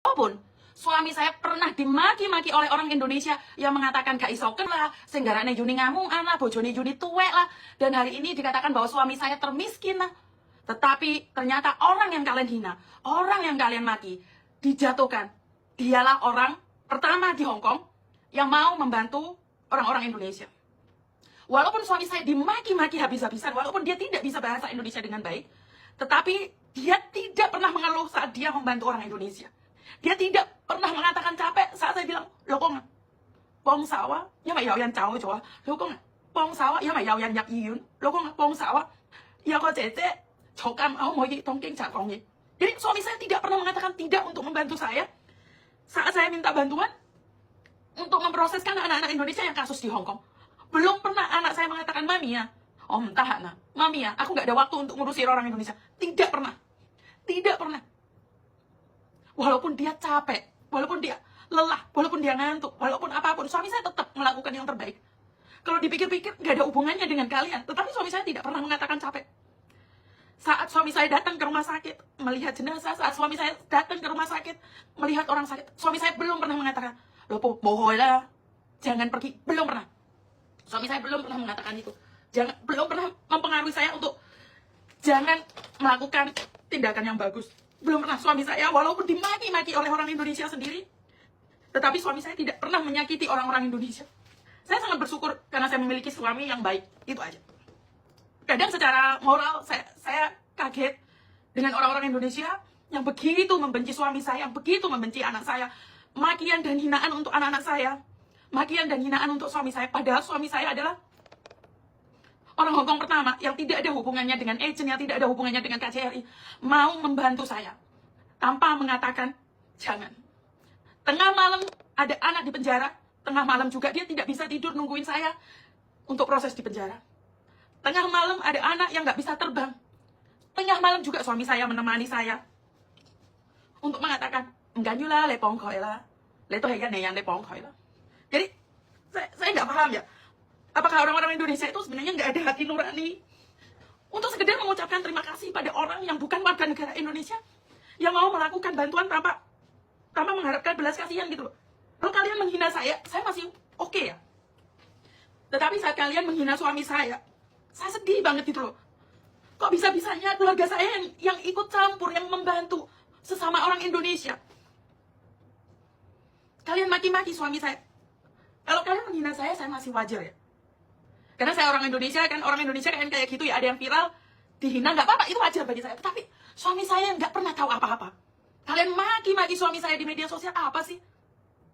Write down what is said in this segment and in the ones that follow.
Walaupun suami saya pernah dimaki-maki oleh orang Indonesia yang mengatakan gak isoken lah, senggarane Juni ngamung anak, bojone Juni tuwek lah, dan hari ini dikatakan bahwa suami saya termiskin lah. Tetapi ternyata orang yang kalian hina, orang yang kalian maki, dijatuhkan. Dialah orang pertama di Hong Kong yang mau membantu orang-orang Indonesia. Walaupun suami saya dimaki-maki habis-habisan, walaupun dia tidak bisa bahasa Indonesia dengan baik, tetapi dia tidak pernah mengeluh saat dia membantu orang Indonesia. Dia tidak pernah mengatakan capek saat saya bilang, "Lo kok nggak bong sawah? Ya mày yang jauh coba. Lo kok nggak bong sawah? Ya mày yang nhập醫院. Lo kok nggak bong sawah? Ya kok cece cokam aku mau tongking cakongnya." Jadi suami saya tidak pernah mengatakan tidak untuk membantu saya saat saya minta bantuan untuk memproseskan anak-anak Indonesia yang kasus di Hong Kong. Belum pernah anak saya mengatakan, "Mami ya, om entah nak, mami ya, aku nggak ada waktu untuk ngurusin orang Indonesia." Tidak pernah, tidak pernah. Walaupun dia capek, walaupun dia lelah, walaupun dia ngantuk, walaupun apapun, suami saya tetap melakukan yang terbaik. Kalau dipikir-pikir nggak ada hubungannya dengan kalian, tetapi suami saya tidak pernah mengatakan capek. Saat suami saya datang ke rumah sakit melihat jenazah, saat suami saya datang ke rumah sakit melihat orang sakit, suami saya belum pernah mengatakan, "Loh, bohong lah, jangan pergi." Belum pernah. Suami saya belum pernah mengatakan itu. Belum pernah mempengaruhi saya untuk jangan melakukan tindakan yang bagus. Belum pernah. Suami saya walaupun dimaki-maki oleh orang Indonesia sendiri, tetapi suami saya tidak pernah menyakiti orang-orang Indonesia. Saya sangat bersyukur karena saya memiliki suami yang baik. Itu aja. Kadang secara moral saya kaget dengan orang-orang Indonesia yang begitu membenci suami saya, yang begitu membenci anak saya. Makian dan hinaan untuk anak-anak saya. Makian dan hinaan untuk suami saya. Padahal suami saya adalah orang Hong Kong pertama yang tidak ada hubungannya dengan agent, yang tidak ada hubungannya dengan KJRI, mau membantu saya tanpa mengatakan jangan. Tengah malam ada anak di penjara, tengah malam juga dia tidak bisa tidur nungguin saya untuk proses di penjara. Tengah malam ada anak yang nggak bisa terbang. Tengah malam juga suami saya menemani saya untuk mengatakan, "Enggak nyula, lepong koi lah, leto heyan yang lepong koi lah." Jadi saya nggak paham ya. Apakah orang-orang Indonesia itu sebenarnya nggak ada hati nurani untuk sekedar mengucapkan terima kasih pada orang yang bukan warga negara Indonesia yang mau melakukan bantuan tanpa mengharapkan belas kasihan gitu loh. Kalau kalian menghina saya masih oke ya. Tetapi saat kalian menghina suami saya sedih banget gitu loh. Kok bisa-bisanya keluarga saya yang ikut campur, yang membantu sesama orang Indonesia. Kalian maki-maki suami saya. Kalau kalian menghina saya masih wajar ya. Karena saya orang Indonesia kan kayak gitu ya, ada yang viral, dihina nggak apa-apa, itu wajar bagi saya. Tapi suami saya nggak pernah tahu apa-apa. Kalian maki-maki suami saya di media sosial apa sih?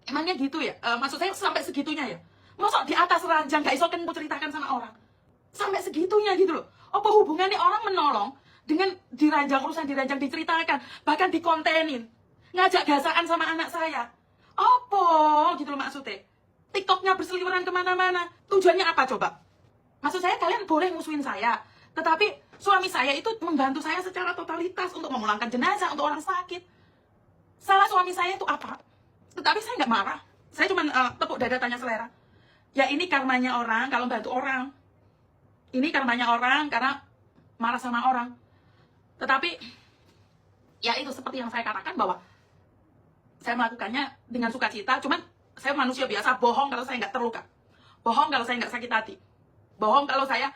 Emangnya gitu ya? Maksud saya sampai segitunya ya? Masa di atas ranjang gak iso kan mau ceritakan sama orang? Sampai segitunya gitu loh. Apa hubungannya orang menolong dengan urusan di ranjang diceritakan, bahkan dikontenin, ngajak gasaan sama anak saya? Apa gitu loh maksudnya? TikToknya berseliweran kemana-mana. Tujuannya apa coba? Maksud saya kalian boleh musuhin saya, tetapi suami saya itu membantu saya secara totalitas untuk memulangkan jenazah untuk orang sakit. Salah suami saya itu apa? Tetapi saya nggak marah. Saya cuma tepuk dada tanya selera. Ya ini karmanya orang kalau bantu orang. Ini karmanya orang karena marah sama orang. Tetapi ya itu seperti yang saya katakan bahwa saya melakukannya dengan sukacita. Cuman saya manusia biasa, bohong kalau saya nggak terluka. Bohong kalau saya nggak sakit hati. Bohong kalau saya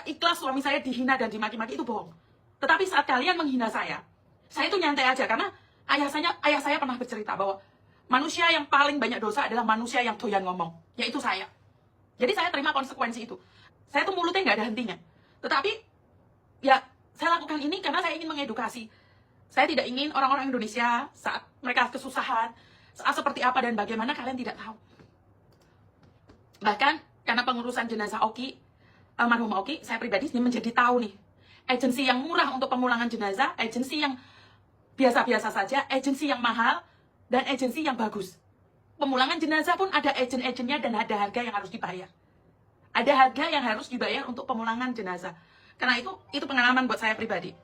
ikhlas suami saya dihina dan dimaki-maki, itu bohong. Tetapi saat kalian menghina saya itu nyantai aja. Karena ayah saya pernah bercerita bahwa manusia yang paling banyak dosa adalah manusia yang doyan ngomong, yaitu saya. Jadi saya terima konsekuensi itu. Saya tuh mulutnya nggak ada hentinya. Tetapi ya saya lakukan ini karena saya ingin mengedukasi. Saya tidak ingin orang-orang Indonesia saat mereka kesusahan, saat seperti apa dan bagaimana kalian tidak tahu. Bahkan karena pengurusan jenazah Oki, almarhum Oki, saya pribadi ini menjadi tahu nih, agensi yang murah untuk pemulangan jenazah, agensi yang biasa-biasa saja, agensi yang mahal, dan agensi yang bagus. Pemulangan jenazah pun ada agen-agennya dan ada harga yang harus dibayar. Ada harga yang harus dibayar untuk pemulangan jenazah. Karena itu pengalaman buat saya pribadi.